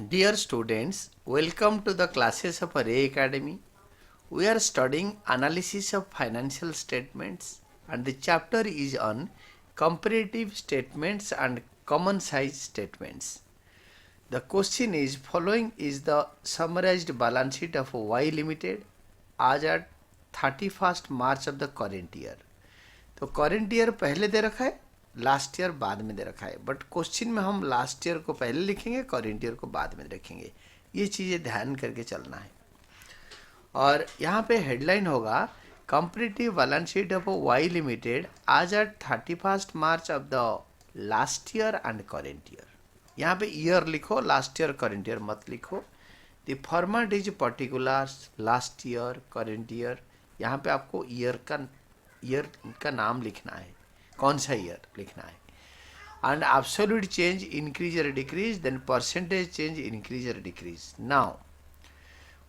Dear students, welcome to the classes of Array Academy. We are studying analysis of financial statements and the chapter is on comparative statements and common size statements. The question is following is the summarized balance sheet of Y Limited as at 31st March of the current year. तो current year पहले दे रखा है, last year बाद में दे रखा है, but question में हम लास्ट ईयर को पहले लिखेंगे, करंट ईयर को बाद में रखेंगे. ये चीज़ें ध्यान करके चलना है. और यहाँ पे हेडलाइन होगा comparative balance sheet of Y limited आज at 31st March of the last year and current year. यहाँ पे ईयर लिखो, लास्ट ईयर करंट ईयर मत लिखो. The format is particulars, last year, current year. यहाँ पे आपको ईयर का नाम लिखना है, कौन सा ईयर लिखना है. एंड एब्सोल्यूट चेंज इंक्रीज और decrease, then percentage change increase और decrease. Now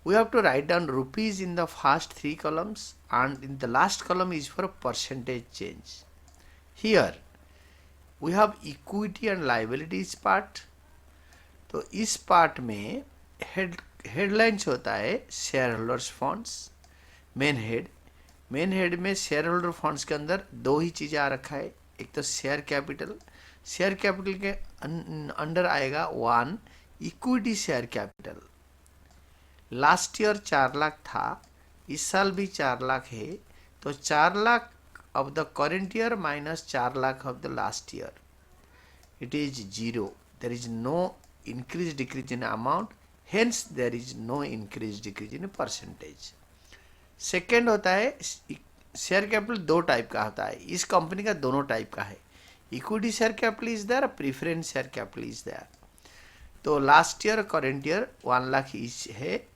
we have to write down rupees in the first three columns and in the last column is for a percentage change. Here we have equity and liabilities part. तो इस part में headlines होता है share holders funds. Main head में share holder funds के अंदर दो ही चीज़ें आ रखा है. एक तो शेयर कैपिटल के अंडर आएगा 1 equity share capital. Last year 4 lakh था, इस साल भी 4 लाख है, तो 4 lakh of the current year minus 4 lakh of the last year, it is 0. There is no increase decrease in amount, hence there is no increase decrease in percentage. Second होता है share capital. दो type का होता है, इस कंपनी का दोनों type का है. Equity share capital is there, preference share capital is there. तो last year current year 1 lakh each है,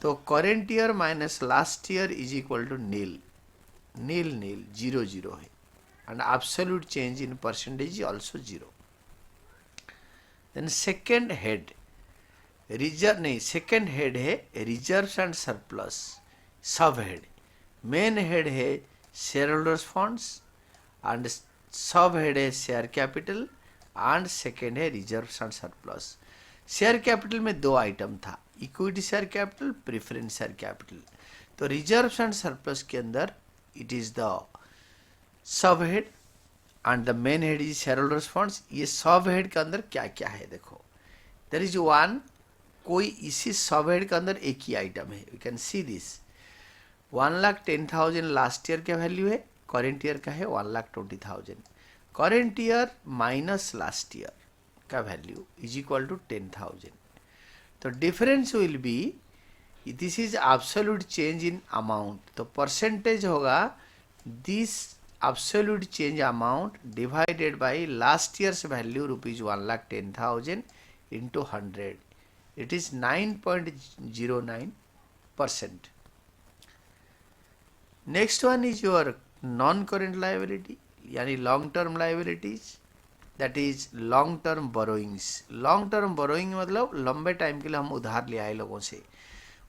तो current year minus last year is equal to nil 0 है. And absolute change in percentage is also 0. Then second head second head है reserves and surplus. Sub head, main head है share holders funds and sub head है share capital and second है reserves and surplus. Share capital में दो item था, equity share capital, preference share capital. तो reserves and surplus के अंदर it is the sub head and the main head is share holders funds. ये सब head के अंदर क्या क्या है देखो. देयर इज वन, कोई इसी सब हेड के अंदर एक ही आइटम है. You can see this. 1,10,000 last year का वैल्यू है, करेंट ईयर का है 1,20,000. Current year minus last year का वैल्यू इज इक्वल टू 10,000. तो difference will be, this is absolute change in amount. तो परसेंटेज होगा this absolute change amount divided by last year's value rupees 1,10,000 into 100. It is 9.09%. Next one is your non current liability यानी long term liabilities, that is long term borrowings. Long term borrowing मतलब लंबे time के लिए हम उधार ले आए लोगों से.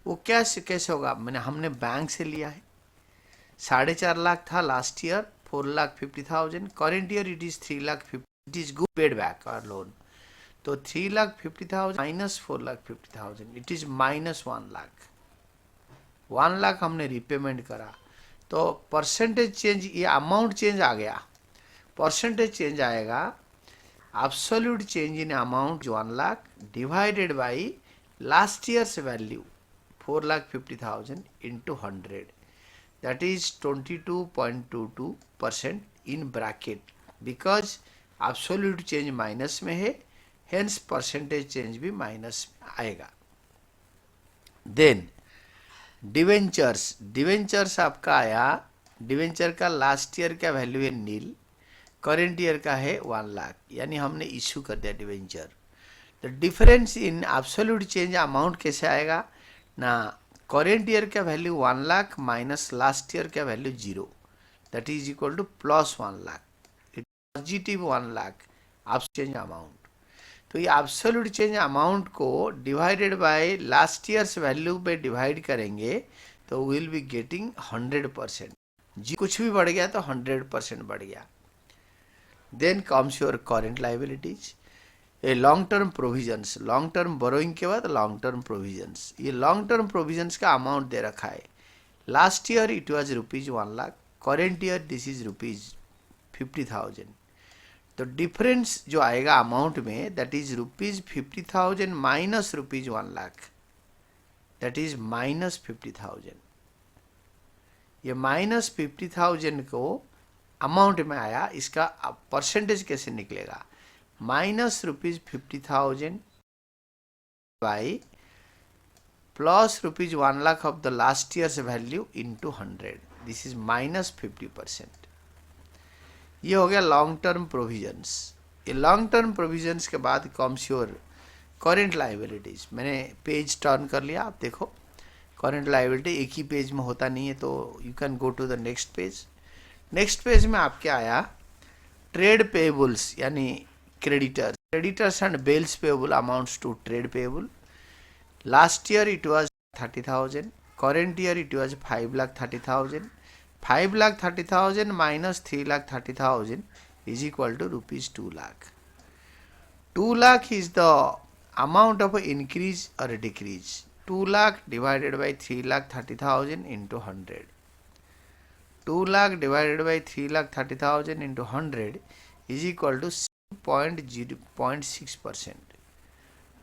वो कैसे होगा, मैंने हमने बैंक से लिया है. 4.5 लाख था last year, 4,50,000. Current year it is 3,50,000. It is good paid back our loan. तो 3,50,000 minus 4,50,000 it is minus 1 lakh. 1 lakh हमने रिपेमेंट करा. तो परसेंटेज चेंज, ये अमाउंट चेंज आ गया, परसेंटेज चेंज आएगा. Absolute change in amount 1 lakh divided by last year's value 4,50,000 into 100, that is 22.22% in bracket, because absolute change minus में है, हेंस परसेंटेज चेंज भी माइनस में आएगा. देन डिवेंचर्स आपका आया. डिवेंचर का लास्ट ईयर का वैल्यू है नील, करेंट ईयर का है 1 लाख, यानी हमने इश्यू कर दिया डिवेंचर. तो difference in absolute change amount कैसे आएगा ना, करेंट ईयर का value 1 lakh minus last year का value 0, that is equal to plus 1 lakh. Positive 1 lakh change amount. तो ये एब्सोल्यूट चेंज अमाउंट को divided by last year's value पे डिवाइड करेंगे तो विल बी गेटिंग 100%. जी कुछ भी बढ़ गया तो 100% बढ़ गया. Then comes your current liabilities. A long term provisions, long term borrowing के बाद लॉन्ग टर्म प्रोविजंस, ये लॉन्ग टर्म प्रोविजंस का अमाउंट दे रखा है। Last year it was ₹1,00,000, current year this is ₹50,000। तो डिफरेंस जो आएगा अमाउंट में that is ₹50,000 minus ₹1,00,000, that is -50,000। ये -50,000 को अमाउंट में आया, इसका परसेंटेज कैसे निकलेगा? -50,000 by plus ₹1,00,000 of the last year's value into 100, this is -50%। ये हो गया लॉन्ग टर्म प्रोविजंस। ये लॉन्ग टर्म प्रोविजंस के बाद कम्स योर करेंट लाइबिलिटीज। मैंने पेज टर्न कर लिया, आप देखो करेंट लाइबिलिटी एक ही पेज में होता नहीं है, तो you can go to the next page. Next page में आपके आया ट्रेड पेएबल्स यानी creditors, creditors and bills payable amounts to trade payable. Last year it was 30,000, current year it was 5,30,000। 5,30,000 minus 3,30,000 is equal to ₹2,00,000. 2,00,000 is the amount of increase or decrease. 2,00,000 divided by 3,30,000 into 100. 2,00,000 divided by 3,30,000 into 100 is equal to 0.6%.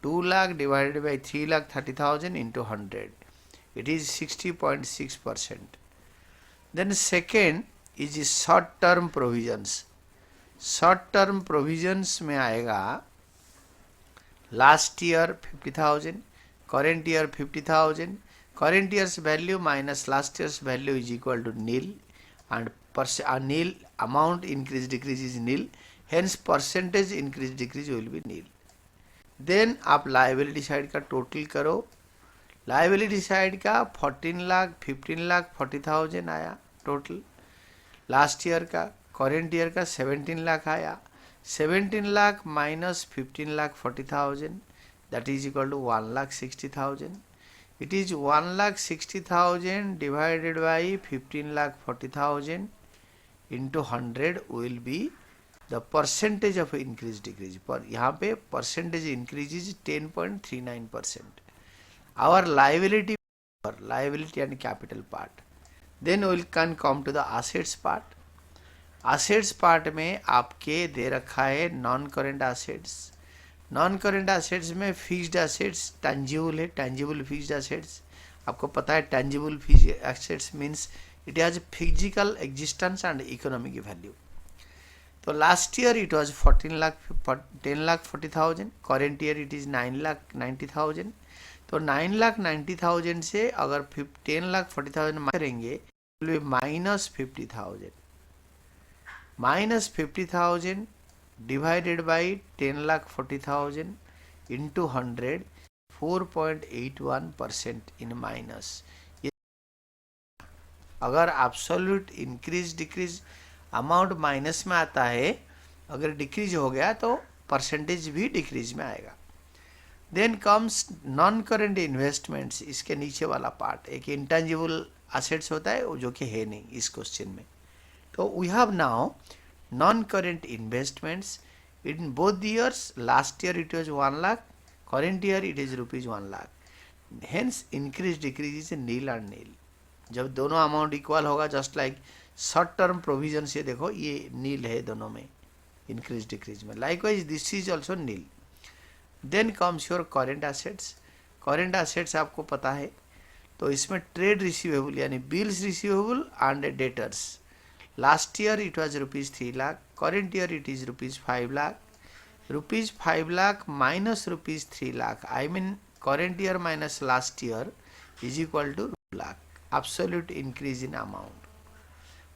2,00,000 divided by 3,30,000 into 100, it is 60.6%. Then second is short term provisions. Short term provisions में आएगा last year 50,000, current year 50,000, current year's value minus last year's value is equal to nil, and nil amount increase decrease is nil, hence percentage increase decrease will be nil. Then आप liability side का total करो, liability side का 14,00,000, 15,00,000, 40,000 आया total. Last year का current year का 17,00,000 आया। 17,00,000 minus 15,00,000 40,000, that is equal to 1,60,000। It is 1,60,000 divided by 15,00,000 40,000 into 100 will be the percentage of increase decrease. पर यहाँ पे percentage increase is 10.39%। Our liability यानी capital part. Then will can come to the assets part. Assets part में आपके दे रखा है non current assets. Non current assets में फिक्स्ड असेट्स टेंजिबल है, टेंजिबल फिक्स्ड असेट्स। आपको पता है tangible fixed assets means it has physical existence and economic value. तो last year it was 10,40,000, current year it is 9,90,000। तो 9,90,000 से अगर 10,40,000 करेंगे minus 50,000, minus 50,000 divided by 10,40,000 into 100, 4.81% in minus. अगर absolute increase decrease amount minus में आता है, अगर डिक्रीज हो गया तो परसेंटेज भी डिक्रीज में आएगा। Then comes non current investments, इसके नीचे वाला पार्ट एक इंटेंजिबल असेट्स होता है जो कि है नहीं इस क्वेश्चन में। तो we have now non current investments in both years. Last year it was 1,00,000, current year it is ₹1,00,000, hence increase decrease is nil and nil. जब दोनों अमाउंट इक्वल होगा, just like short term provision से देखो ये nil है दोनों में, increase decrease में। Likewise this is also nil. Then comes your current assets. Current assets आपको पता है, तो इसमें ट्रेड रिसीवेबल यानी bills receivable and debtors. Last year it was ₹3,00,000, current year it is ₹5,00,000। ₹5,00,000 minus ₹3,00,000, I mean current year minus last year is equal to ₹2,00,000, absolute increase in amount.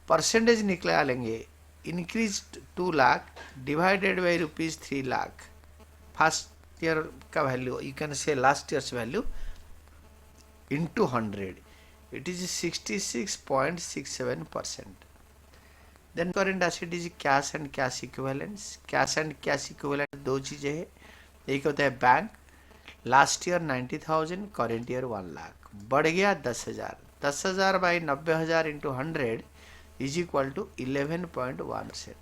Percentage निकला लेंगे, increase 2,00,000 divided by ₹3,00,000, first year का value you can say last year's value into 100, it is 66.67%। Then current asset is cash and cash equivalents. Cash and cash equivalent दो चीज़ें हैं, एक होता है bank. Last year 90,000, current year 1,00,000, बढ़ गया 10,000। 10,000 by 90,000 into 100 is equal to 11.1%।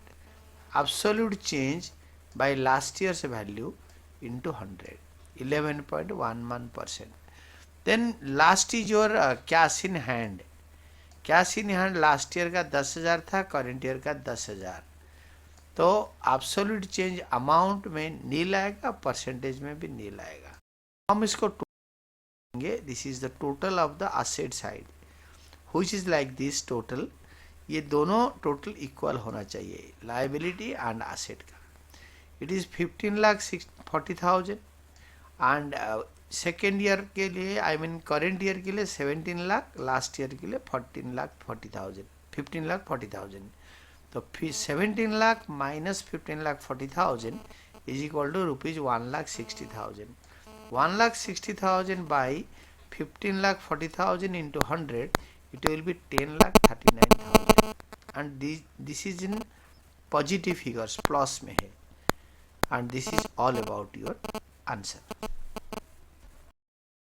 Absolute change by last year's value into 100, 11.11%. Then last is your cash in hand. Cash in hand last year का 10,000 था, करंट ईयर का 10,000. तो absolute change amount में नील आएगा, percentage में भी नील आएगा. हम इसको total, this is the total of the asset side which is like this total. ये दोनों टोटल इक्वल होना चाहिए, लायबिलिटी एंड असेट का. It is 15,40,000 and second year के लिए आई मीन करेंट ईयर के लिए 17 लाख, लास्ट ईयर के लिए 14,40,000, 15,40,000. तो फिर 17 लाख minus 15,40,000 is equal to rupees 1,60,000. 1,60,000 by 15,40,000 into 100, it will be 10,39,000. and this is in positive figures, plus में है. and this is all about your answer.